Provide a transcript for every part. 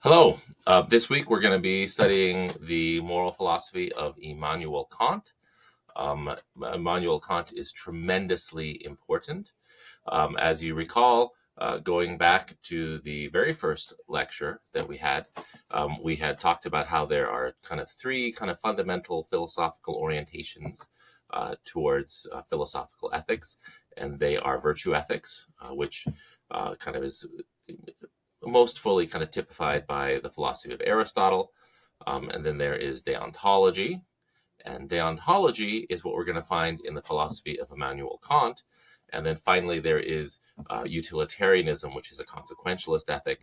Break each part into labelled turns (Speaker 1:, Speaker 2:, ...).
Speaker 1: Hello. This week we're going to be studying the moral philosophy of Immanuel Kant. Immanuel Kant is tremendously important. As you recall, going back to the very first lecture that we had talked about how there are kind of three kind of fundamental philosophical orientations towards philosophical ethics, and they are virtue ethics, which kind of is most fully kind of typified by the philosophy of Aristotle. And then there is deontology. And deontology is what we're going to find in the philosophy of Immanuel Kant. And then finally, there is utilitarianism, which is a consequentialist ethic.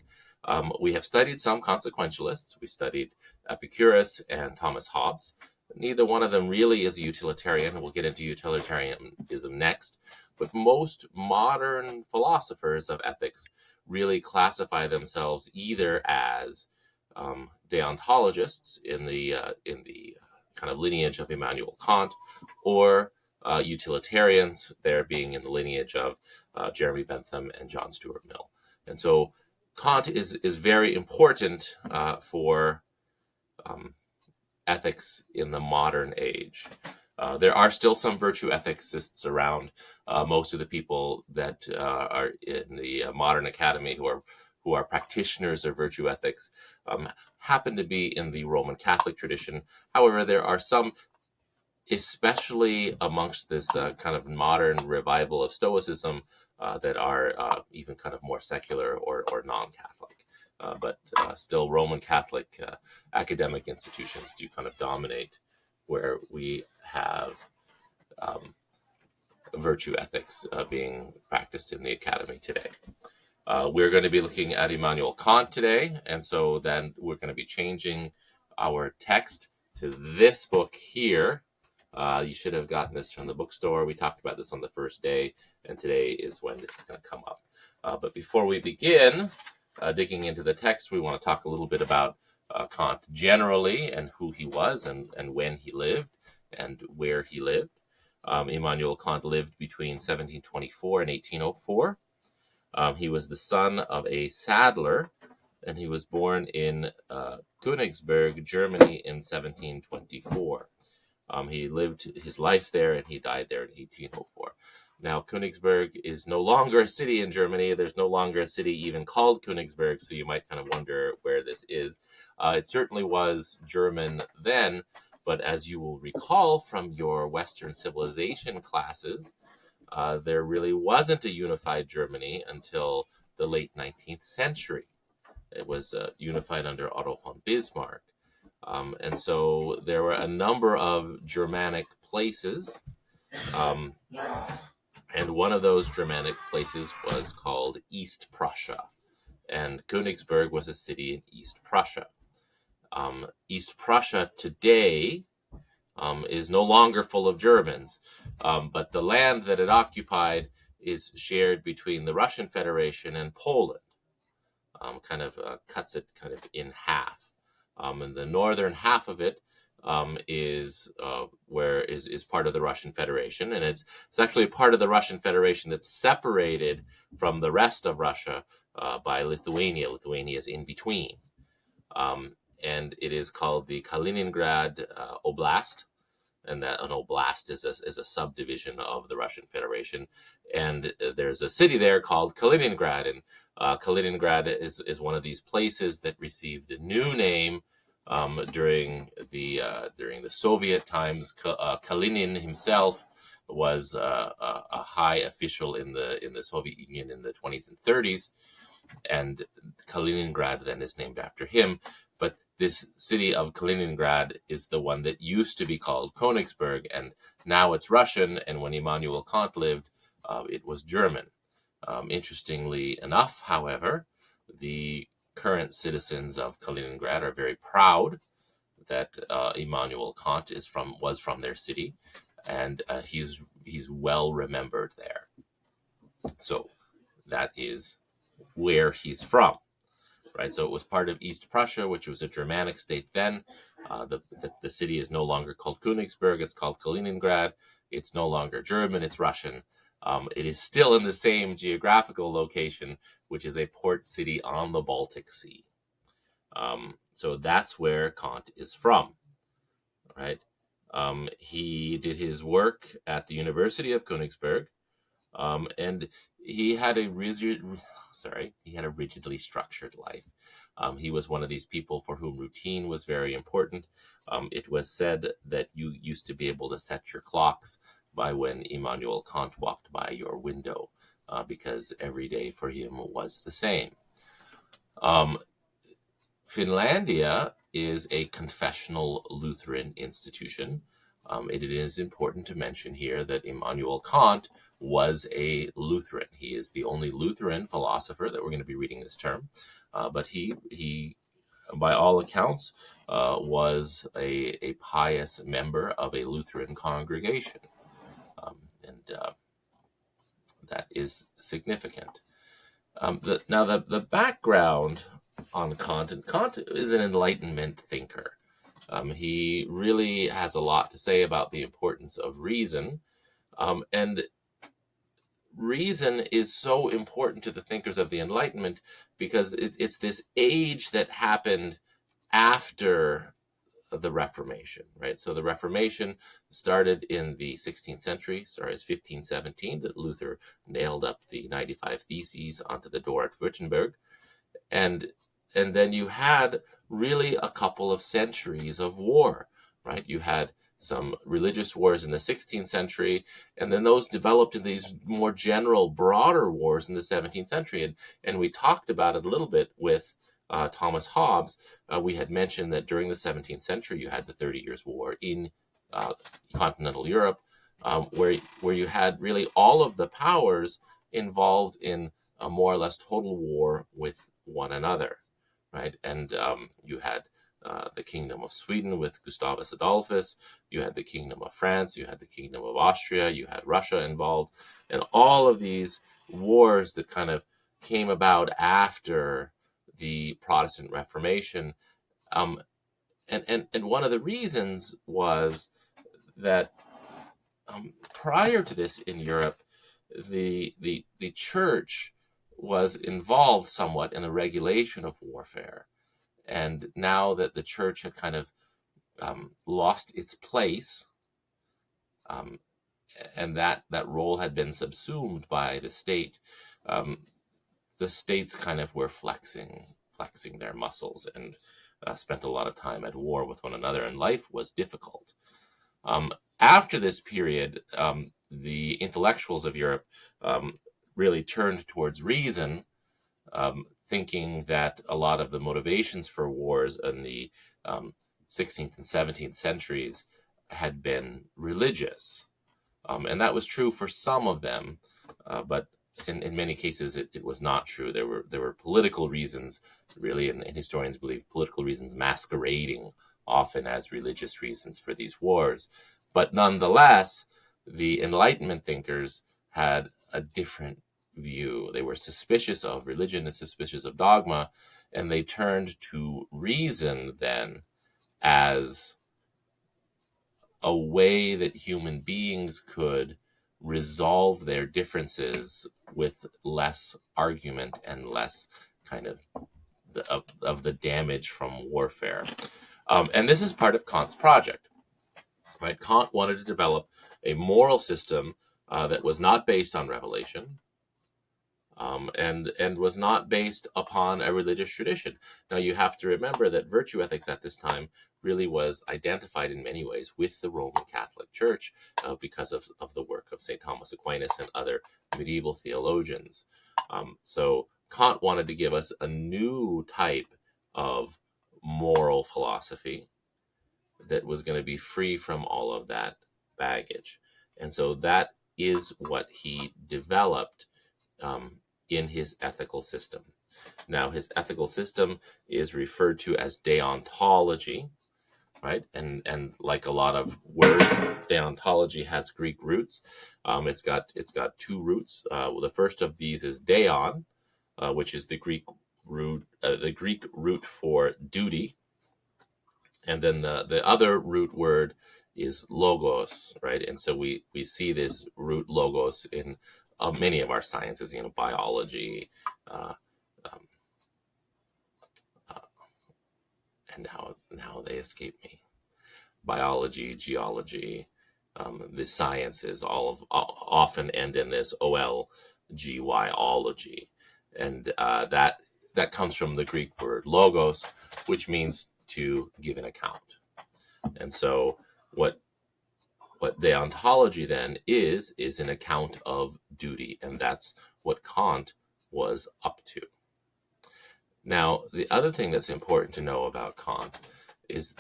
Speaker 1: We have studied some consequentialists. We studied Epicurus and Thomas Hobbes. Neither one of them really is a utilitarian. We'll get into utilitarianism next. But most modern philosophers of ethics really classify themselves either as deontologists in the kind of lineage of Immanuel Kant, or utilitarians, there being in the lineage of Jeremy Bentham and John Stuart Mill. And so Kant is very important for ethics in the modern age. There are still some virtue ethicists around. Most of the people that are in the modern academy who are practitioners of virtue ethics happen to be in the Roman Catholic tradition. However, there are some, especially amongst this kind of modern revival of Stoicism, that are even kind of more secular or non-Catholic. But still, Roman Catholic academic institutions do kind of dominate where we have virtue ethics being practiced in the academy today. We're going to be looking at Immanuel Kant today, and so then we're going to be changing our text to this book here. You should have gotten this from the bookstore. We talked about this on the first day, and today is when this is going to come up. But before we begin digging into the text, we want to talk a little bit about Kant generally, and who he was, and when he lived, and where he lived. Immanuel Kant lived between 1724 and 1804. He was the son of a saddler, and he was born in Königsberg, Germany in 1724. He lived his life there, and he died there in 1804. Now, Königsberg is no longer a city in Germany. There's no longer a city even called Königsberg, so you might kind of wonder where this is. It certainly was German then, but as you will recall from your Western civilization classes, there really wasn't a unified Germany until the late 19th century. It was unified under Otto von Bismarck. And so there were a number of Germanic places. And one of those Germanic places was called East Prussia. And Königsberg was a city in East Prussia. East Prussia today is no longer full of Germans, but the land that it occupied is shared between the Russian Federation and Poland. Cuts it kind of in half. And the northern half of it is part of the Russian Federation, and it's actually part of the Russian Federation that's separated from the rest of Russia by Lithuania. Lithuania is in between, and it is called the Kaliningrad Oblast, and that an oblast is a subdivision of the Russian Federation. And there's a city there called Kaliningrad, and Kaliningrad is one of these places that received a new name during the Soviet times. Kalinin himself was a high official in the Soviet Union in the 20s and 30s, and Kaliningrad then is named after him. But this city of Kaliningrad is the one that used to be called Königsberg, and now it's Russian. And when Immanuel Kant lived, it was German. Interestingly enough, however, the current citizens of Kaliningrad are very proud that Immanuel Kant was from their city, and he's well remembered there. So that is where he's from. Right, so it was part of East Prussia, which was a Germanic state then. The city is no longer called Königsberg; it's called Kaliningrad. It's no longer German; it's Russian. It is still in the same geographical location, which is a port city on the Baltic Sea. So that's where Kant is from, right? He did his work at the University of Königsberg, and he had a he had a rigidly structured life. He was one of these people for whom routine was very important. It was said that you used to be able to set your clocks by when Immanuel Kant walked by your window, because every day for him was the same. Um, Finlandia is a confessional Lutheran institution. It is important to mention here that Immanuel Kant was a Lutheran. He is the only Lutheran philosopher that we're going to be reading this term, but he, by all accounts, was a pious member of a Lutheran congregation, and that is significant. The background on Kant, and Kant is an Enlightenment thinker. He really has a lot to say about the importance of reason, and reason is so important to the thinkers of the Enlightenment because it's this age that happened after the Reformation, right? So the Reformation started in the 16th century, sorry, it's 1517 that Luther nailed up the 95 Theses onto the door at Wittenberg. and and then you had really a couple of centuries of war, right? You had some religious wars in the 16th century, and then those developed into these more general, broader wars in the 17th century. And we talked about it a little bit with Thomas Hobbes. We had mentioned that during the 17th century, you had the 30 Years' War in uh, continental Europe, where you had really all of the powers involved in a more or less total war with one another, right? And you had the Kingdom of Sweden with Gustavus Adolphus, you had the Kingdom of France, you had the Kingdom of Austria, you had Russia involved, and all of these wars that kind of came about after the Protestant Reformation. Um, and one of the reasons was that prior to this in Europe, the church was involved somewhat in the regulation of warfare. And now that the church had kind of lost its place, um, and that role had been subsumed by um, the states kind of were flexing their muscles and spent a lot of time at war with one another, and life was difficult. After this period, the intellectuals of Europe really turned towards reason, thinking that a lot of the motivations for wars in the um, 16th and 17th centuries had been religious. And that was true for some of them, but in many cases it was not true. There were political reasons, really, and historians believe political reasons masquerading often as religious reasons for these wars. But nonetheless, the Enlightenment thinkers had a different view. They were suspicious of religion and suspicious of dogma, and they turned to reason then as a way that human beings could resolve their differences with less argument and less kind of of the damage from warfare. And this is part of Kant's project, right? Kant wanted to develop a moral system that was not based on revelation, and was not based upon a religious tradition. Now you have to remember that virtue ethics at this time really was identified in many ways with the Roman Catholic Church because of the work of St. Thomas Aquinas and other medieval theologians. So Kant wanted to give us a new type of moral philosophy that was going to be free from all of that baggage. And so that is what he developed um, in his ethical system. Now, his ethical system is referred to as deontology, right? And like a lot of words, deontology has Greek roots. It's got two roots. The first of these is deon, which is the Greek root for duty, and then the other root word is logos, right? And so we see this root logos in many of our sciences, biology, uh, um, uh, and now they escape me. Biology, geology, the sciences often end in this ology, and that comes from the Greek word logos, which means to give an account. And so what deontology then is an account of duty, and that's what Kant was up to. Now, the other thing that's important to know about Kant is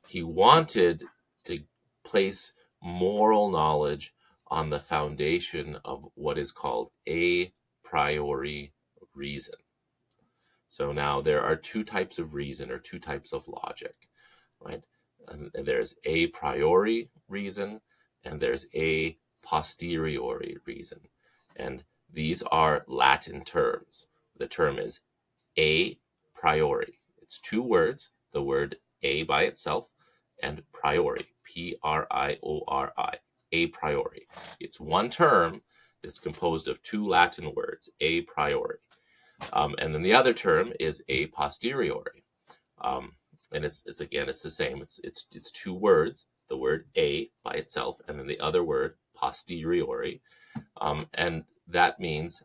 Speaker 1: he wanted to place moral knowledge on the foundation of what is called a priori reason. So now there are two types of reason, or two types of logic, right? And there's a priori reason, and there's a posteriori reason. And these are Latin terms. The term is a priori. It's two words, the word a by itself, and priori, Priori, a priori. It's one term that's composed of two Latin words, a priori. And then the other term is a posteriori. And it's again, it's the same. It's two words, the word a by itself, and then the other word posteriori. And that means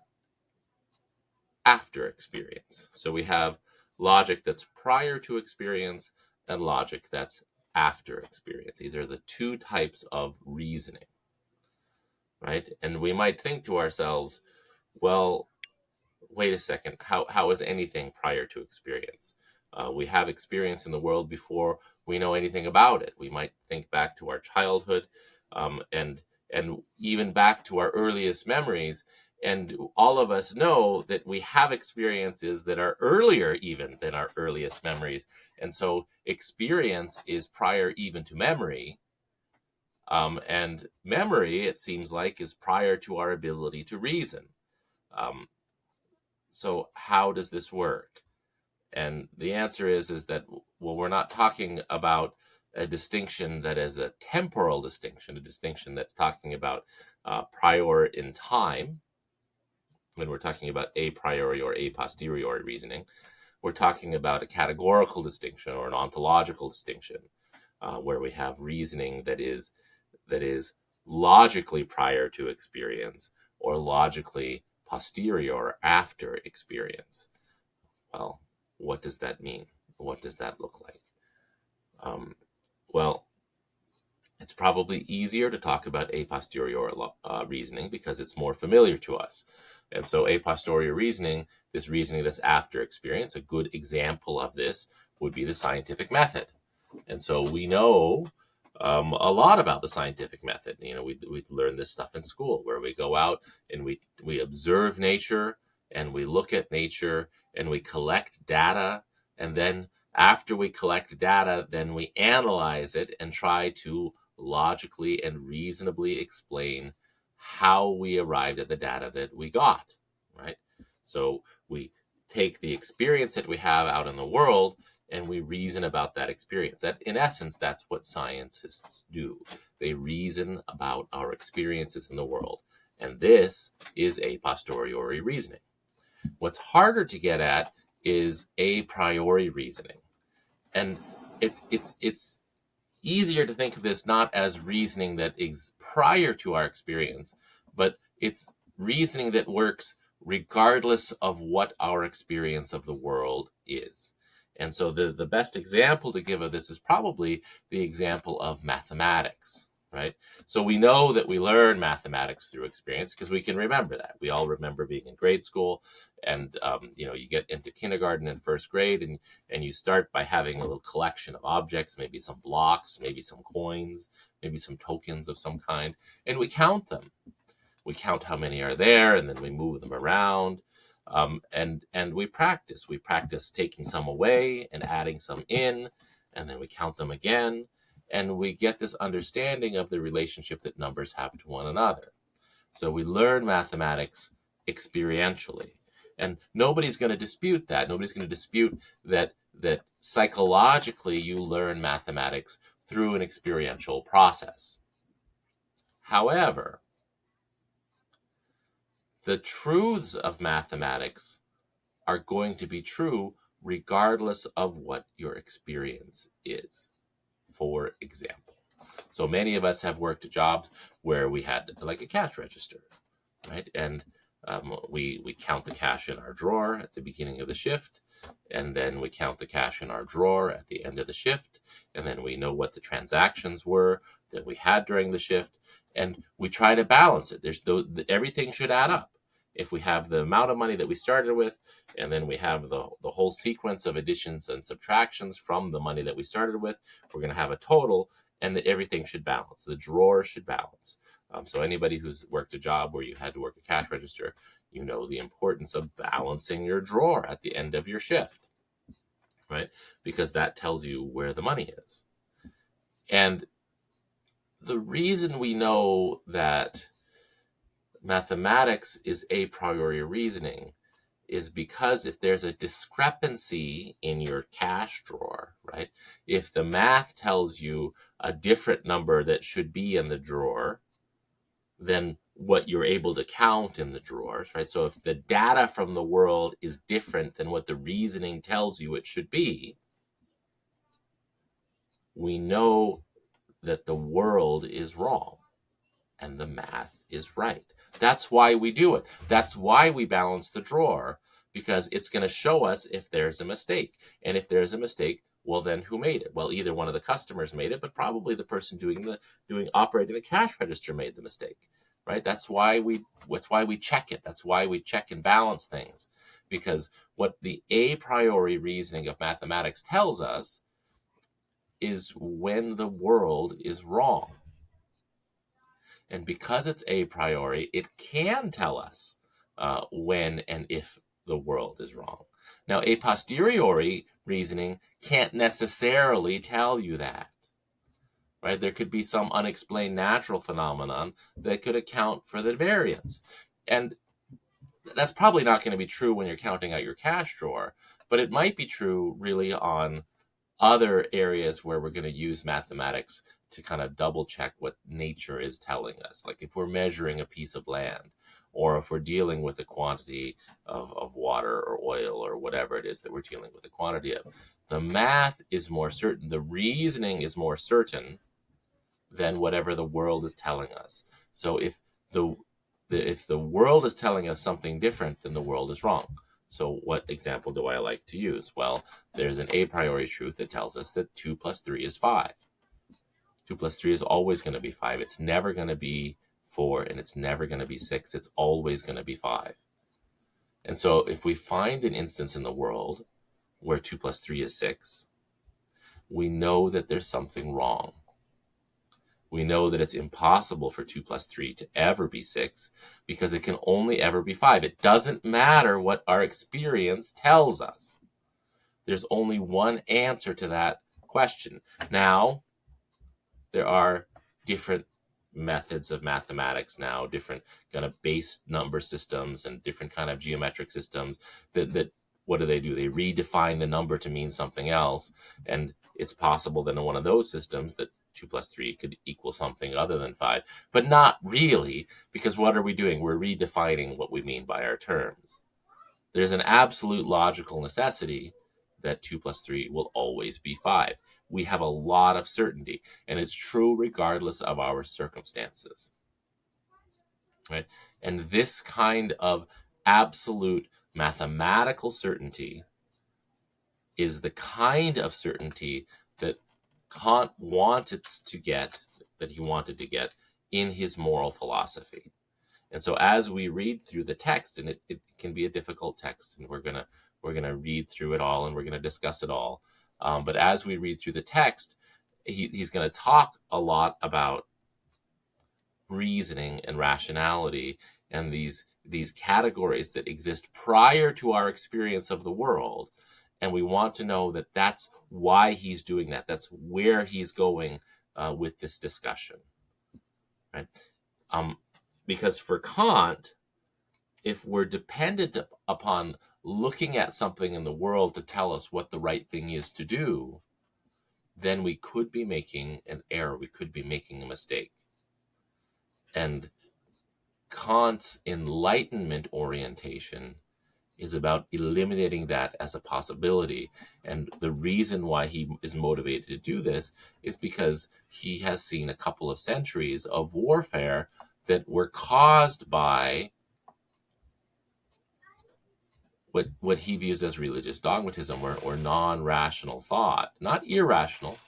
Speaker 1: after experience. So we have logic that's prior to experience and logic that's after experience. These are the two types of reasoning, right? And we might think to ourselves, well, wait a second, how is anything prior to experience? We have experience in the world before we know anything about it. We might think back to our childhood, and even back to our earliest memories. And all of us know that we have experiences that are earlier even than our earliest memories. And so experience is prior even to memory. And memory, it seems like, is prior to our ability to reason. So how does this work? And the answer is that, well, we're not talking about a distinction that is a temporal distinction, a distinction that's talking about prior in time. When we're talking about a priori or a posteriori reasoning, we're talking about a categorical distinction or an ontological distinction, where we have reasoning that is logically prior to experience or logically posterior after experience. Well, what does that mean? What does that look like? Well, it's probably easier to talk about a posteriori reasoning because it's more familiar to us. And so a posteriori reasoning, this reasoning that's after experience, a good example of this would be the scientific method. And so we know a lot about the scientific method. You know, we learn this stuff in school, where we go out and we observe nature, and we look at nature, and we collect data, and then after we collect data, then we analyze it and try to logically and reasonably explain how we arrived at the data that we got, right? So we take the experience that we have out in the world and we reason about that experience. That, in essence, that's what scientists do. They reason about our experiences in the world. And this is a posteriori reasoning. What's harder to get at is a priori reasoning. And it's easier to think of this not as reasoning that is prior to our experience, but it's reasoning that works regardless of what our experience of the world is. And so the best example to give of this is probably the example of mathematics, right? So we know that we learn mathematics through experience because we can remember that. We all remember being in grade school, and you get into kindergarten and first grade, and you start by having a little collection of objects, maybe some blocks, maybe some coins, maybe some tokens of some kind, and we count them. We count how many are there, and then we move them around. And we practice. We practice taking some away and adding some in, and then we count them again, and we get this understanding of the relationship that numbers have to one another. So we learn mathematics experientially, and nobody's going to dispute that. Nobody's going to dispute that psychologically you learn mathematics through an experiential process. However, the truths of mathematics are going to be true regardless of what your experience is. For example, so many of us have worked at jobs where we had like a cash register, right? And we count the cash in our drawer at the beginning of the shift, and then we count the cash in our drawer at the end of the shift, and then we know what the transactions were that we had during the shift, and we try to balance it. Everything should add up. If we have the amount of money that we started with, and then we have the whole sequence of additions and subtractions from the money that we started with, we're going to have a total, and that everything should balance. The drawer should balance. So anybody who's worked a job where you had to work a cash register, you know the importance of balancing your drawer at the end of your shift, right? Because that tells you where the money is. And the reason we know that mathematics is a priori reasoning is because if there's a discrepancy in your cash drawer, right? If the math tells you a different number that should be in the drawer than what you're able to count in the drawers, right? So if the data from the world is different than what the reasoning tells you it should be, we know that the world is wrong and the math is right. That's why we do it. That's why we balance the drawer, because it's going to show us if there's a mistake. And if there's a mistake, well, then who made it? Well, either one of the customers made it, but probably the person operating the cash register made the mistake, right? That's why we check it. That's why we check and balance things, because what the a priori reasoning of mathematics tells us is when the world is wrong. And because it's a priori, it can tell us when and if the world is wrong. Now, a posteriori reasoning can't necessarily tell you that, right? There could be some unexplained natural phenomenon that could account for the variance. And that's probably not going to be true when you're counting out your cash drawer, but it might be true really on other areas where we're going to use mathematics to kind of double check what nature is telling us. Like if we're measuring a piece of land, or if we're dealing with a quantity of water or oil or whatever it is that we're dealing with a quantity of, the math is more certain. The reasoning is more certain than whatever the world is telling us. So if the world is telling us something different, then the world is wrong. So what example do I like to use? Well, there's an a priori truth that tells us that 2 plus 3 is 5. 2 plus 3 is always going to be 5. It's never going to be 4, and it's never going to be 6. It's always going to be 5. And so if we find an instance in the world where 2 plus 3 is 6, we know that there's something wrong. We know that it's impossible for 2 plus 3 to ever be 6 because it can only ever be 5. It doesn't matter what our experience tells us. There's only one answer to that question. Now, there are different methods of mathematics now, different kind of base number systems and different kind of geometric systems that what do? They redefine the number to mean something else. And it's possible that in one of those systems that 2 plus 3 could equal something other than 5, but not really, because what are we doing? We're redefining what we mean by our terms. There's an absolute logical necessity that 2 plus 3 will always be 5. We have a lot of certainty, and it's true regardless of our circumstances. Right? And this kind of absolute mathematical certainty is the kind of certainty that Kant wanted to get, that he wanted to get in his moral philosophy. And so as we read through the text, and it can be a difficult text, and we're gonna read through it all, and we're gonna discuss it all. But as we read through the text, he's going to talk a lot about reasoning and rationality and these categories that exist prior to our experience of the world. And we want to know that that's why he's doing that. That's where he's going with this discussion, right? Because for Kant, if we're dependent upon looking at something in the world to tell us what the right thing is to do, then we could be making an error. We could be making a mistake. And Kant's Enlightenment orientation is about eliminating that as a possibility. And the reason why he is motivated to do this is because he has seen a couple of centuries of warfare that were caused by what he views as religious dogmatism, or non-rational thought, not irrational,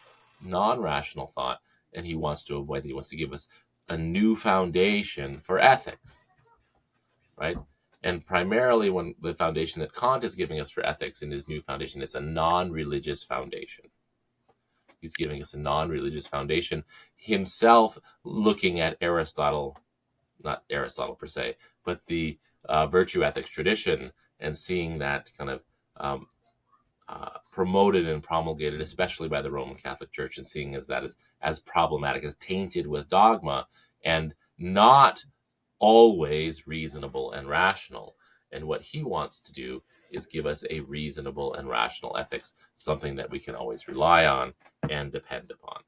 Speaker 1: non-rational thought. And he wants to avoid that. He wants to give us a new foundation for ethics, right? And primarily, when the foundation that Kant is giving us for ethics in his new foundation, it's a non-religious foundation. He's giving us a non-religious foundation, himself looking at Aristotle, not Aristotle per se, but the virtue ethics tradition, and seeing that kind of promoted and promulgated, especially by the Roman Catholic Church, and seeing as that as problematic, as tainted with dogma, and not always reasonable and rational. And what he wants to do is give us a reasonable and rational ethics, something that we can always rely on and depend upon.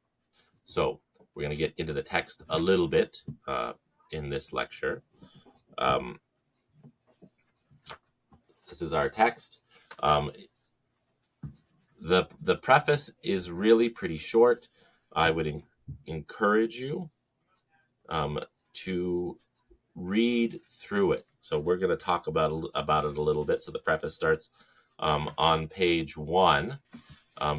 Speaker 1: So we're going to get into the text a little bit in this lecture. This is our text. The preface is really pretty short. I would encourage you to read through it. So we're going to talk about it a little bit. So the preface starts on page 1.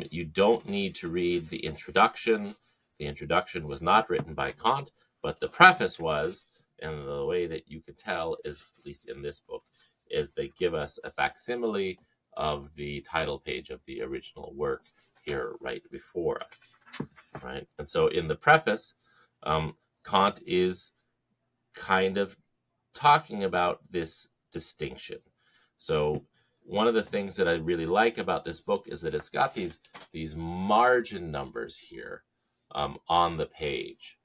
Speaker 1: You don't need to read the introduction. The introduction was not written by Kant, but the preface was. And the way that you can tell is, at least in this book, is they give us a facsimile of the title page of the original work here right before us, right? And so in the preface, Kant is kind of talking about this distinction. So one of the things that I really like about this book is that it's got these margin numbers here on the page.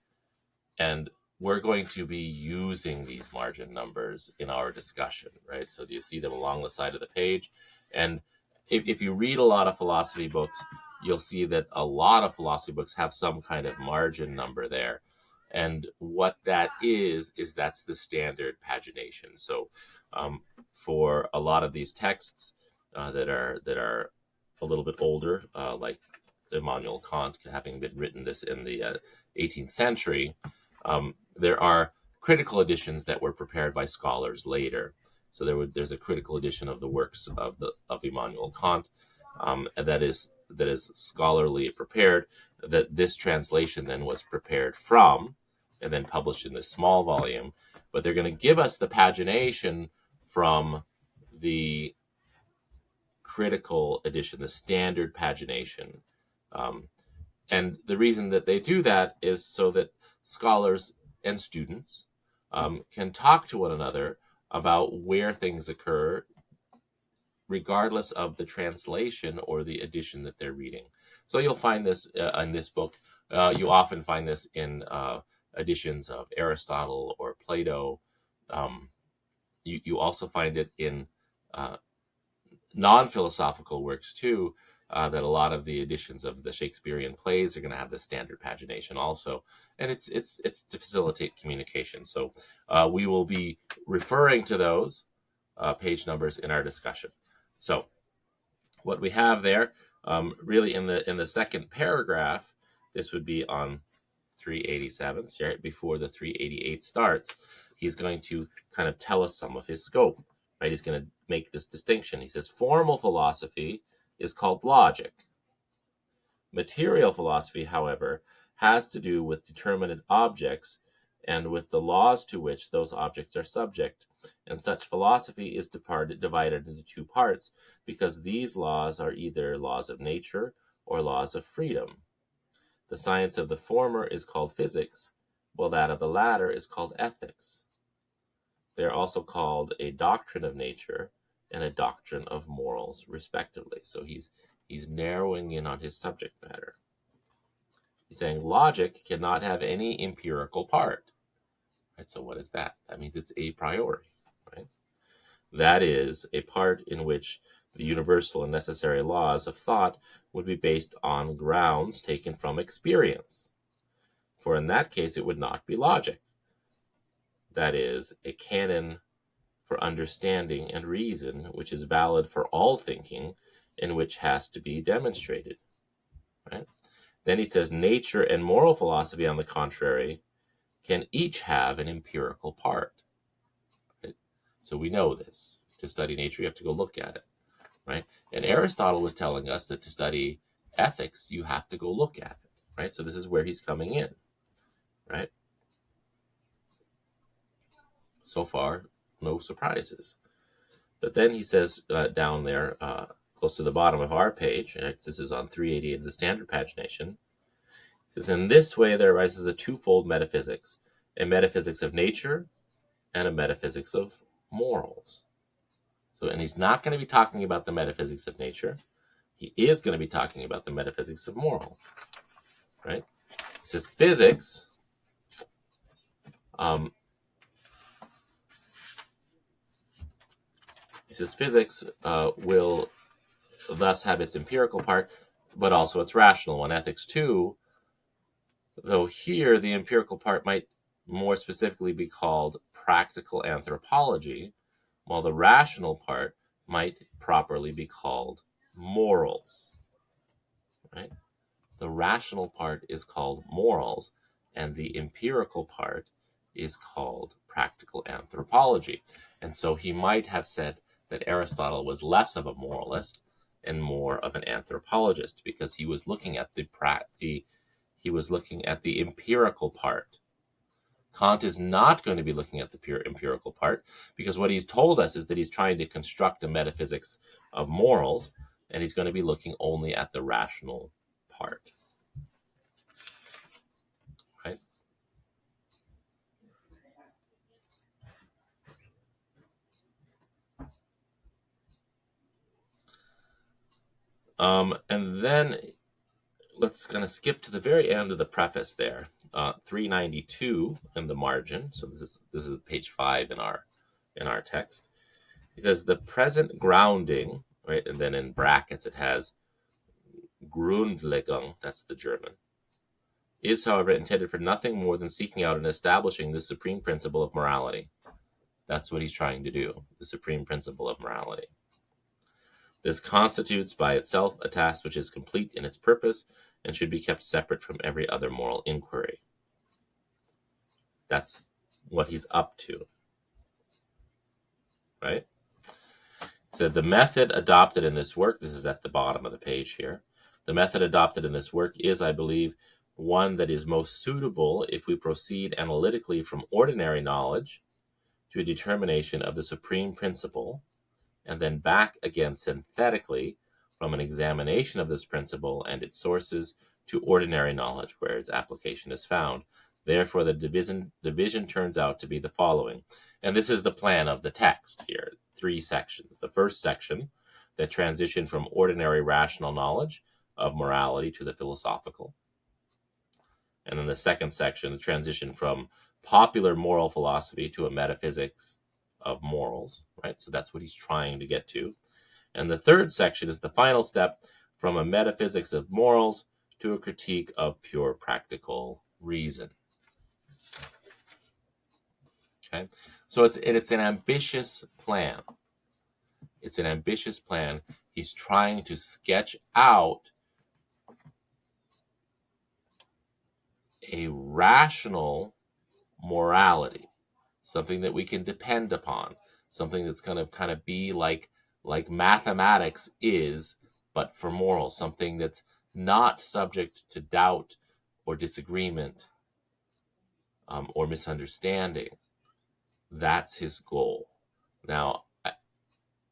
Speaker 1: And we're going to be using these margin numbers in our discussion, right? So you see them along the side of the page. And if you read a lot of philosophy books, you'll see that a lot of philosophy books have some kind of margin number there. And what that is that's the standard pagination. So for a lot of these texts that are a little bit older, like Immanuel Kant having been written this in the 18th century, there are critical editions that were prepared by scholars later. So there's a critical edition of the works of Immanuel Kant that is scholarly prepared. That this translation then was prepared from, and then published in this small volume. But they're going to give us the pagination from the critical edition, the standard pagination. And the reason that they do that is so that scholars and students can talk to one another about where things occur, regardless of the translation or the edition that they're reading. So you'll find this in this book. You often find this in editions of Aristotle or Plato. You also find it in non-philosophical works too, that a lot of the editions of the Shakespearean plays are going to have the standard pagination also, and it's to facilitate communication. So we will be referring to those page numbers in our discussion. So what we have there, really in the second paragraph, this would be on 387, so right before the 388 starts. He's going to kind of tell us some of his scope, right? He's going to make this distinction. He says formal philosophy is called logic. Material philosophy, however, has to do with determinate objects and with the laws to which those objects are subject. And such philosophy is divided into two parts, because these laws are either laws of nature or laws of freedom. The science of the former is called physics, while that of the latter is called ethics. They are also called a doctrine of nature and a doctrine of morals, respectively. So he's narrowing in on his subject matter. He's saying logic cannot have any empirical part. Right? So what is that? That means it's a priori. Right? That is a part in which the universal and necessary laws of thought would be based on grounds taken from experience. For in that case, it would not be logic. That is, a canon for understanding and reason, which is valid for all thinking, and which has to be demonstrated. Right? Then he says nature and moral philosophy, on the contrary, can each have an empirical part. Right? So we know this. To study nature, you have to go look at it. Right? And Aristotle was telling us that to study ethics, you have to go look at it. Right? So this is where he's coming in. Right? So far, no surprises. But then he says down there, close to the bottom of our page, and this is on 388 of the standard pagination, he says, in this way there arises a twofold metaphysics, a metaphysics of nature and a metaphysics of morals. So, and he's not going to be talking about the metaphysics of nature. He is going to be talking about the metaphysics of moral. Right? He says physics will thus have its empirical part, but also its rational one. Ethics too, though here the empirical part might more specifically be called practical anthropology, while the rational part might properly be called morals. Right? The rational part is called morals, and the empirical part is called practical anthropology. And so he might have said that Aristotle was less of a moralist and more of an anthropologist, because he was looking at the empirical part. Kant is not going to be looking at the pure empirical part, because what he's told us is that he's trying to construct a metaphysics of morals, and he's going to be looking only at the rational part. Right? And then let's kind of skip to the very end of the preface there, 392 in the margin. So this is page 5 in our text. He says the present grounding, right, and then in brackets it has Grundlegung, that's the German, is, however, intended for nothing more than seeking out and establishing the supreme principle of morality. That's what he's trying to do, the supreme principle of morality. This constitutes by itself a task which is complete in its purpose and should be kept separate from every other moral inquiry. That's what he's up to. Right? So the method adopted in this work, this is at the bottom of the page here, the method adopted in this work is, I believe, one that is most suitable if we proceed analytically from ordinary knowledge to a determination of the supreme principle, and then back again synthetically from an examination of this principle and its sources to ordinary knowledge where its application is found. Therefore, the division turns out to be the following. And this is the plan of the text here, 3 sections. The first section, the transition from ordinary rational knowledge of morality to the philosophical. And then the second section, the transition from popular moral philosophy to a metaphysics of morals, right? So that's what he's trying to get to. And the third section is the final step, from a metaphysics of morals to a critique of pure practical reason. Okay, so it's an ambitious plan. It's an ambitious plan. He's trying to sketch out a rational morality, something that we can depend upon, something that's going to kind of be like mathematics is, but for morals, something that's not subject to doubt or disagreement or misunderstanding. That's his goal. Now,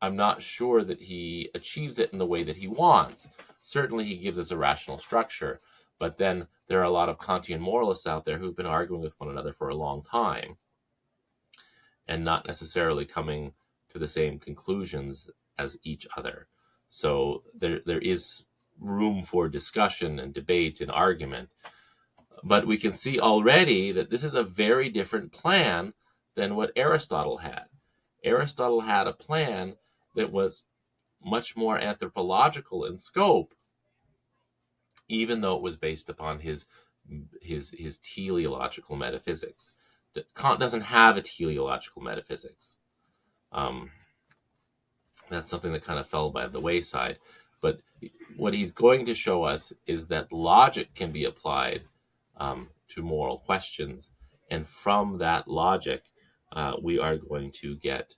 Speaker 1: I'm not sure that he achieves it in the way that he wants. Certainly, he gives us a rational structure, but then there are a lot of Kantian moralists out there who've been arguing with one another for a long time and not necessarily coming to the same conclusions as each other. So there is room for discussion and debate and argument. But we can see already that this is a very different plan than what Aristotle had. Aristotle had a plan that was much more anthropological in scope, even though it was based upon his teleological metaphysics. Kant doesn't have a teleological metaphysics. Um, that's something that kind of fell by the wayside. But what he's going to show us is that logic can be applied to moral questions. And from that logic, we are going to get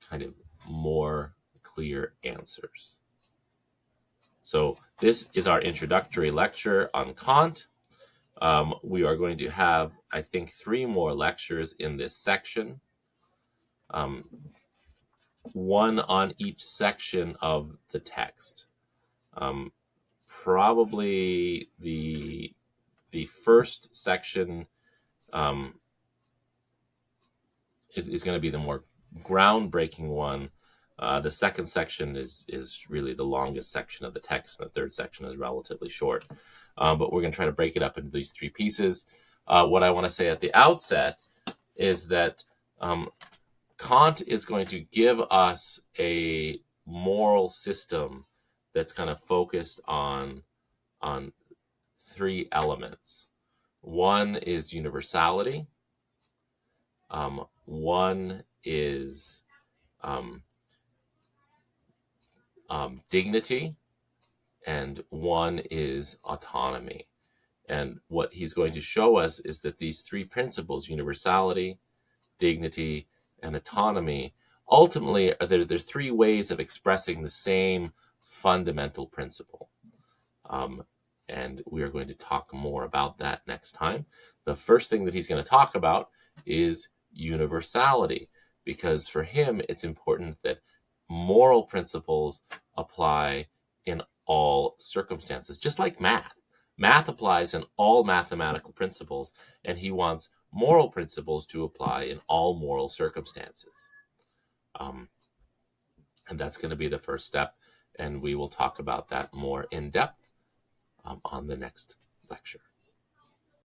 Speaker 1: kind of more clear answers. So this is our introductory lecture on Kant. We are going to have, I think, 3 more lectures in this section. One on each section of the text. Probably the first section is going to be the more groundbreaking one. The second section is really the longest section of the text, and the third section is relatively short. But we're going to try to break it up into these 3 pieces. What I want to say at the outset is that Kant is going to give us a moral system that's kind of focused on 3 elements. One is universality. One is dignity, and one is autonomy. And what he's going to show us is that these 3 principles, universality, dignity, and autonomy, ultimately there's 3 ways of expressing the same fundamental principle. And we are going to talk more about that next time. The first thing that he's going to talk about is universality, because for him it's important that moral principles apply in all circumstances, just like math. Math applies in all mathematical principles, and he wants moral principles to apply in all moral circumstances. And that's going to be the first step, and we will talk about that more in depth on the next lecture.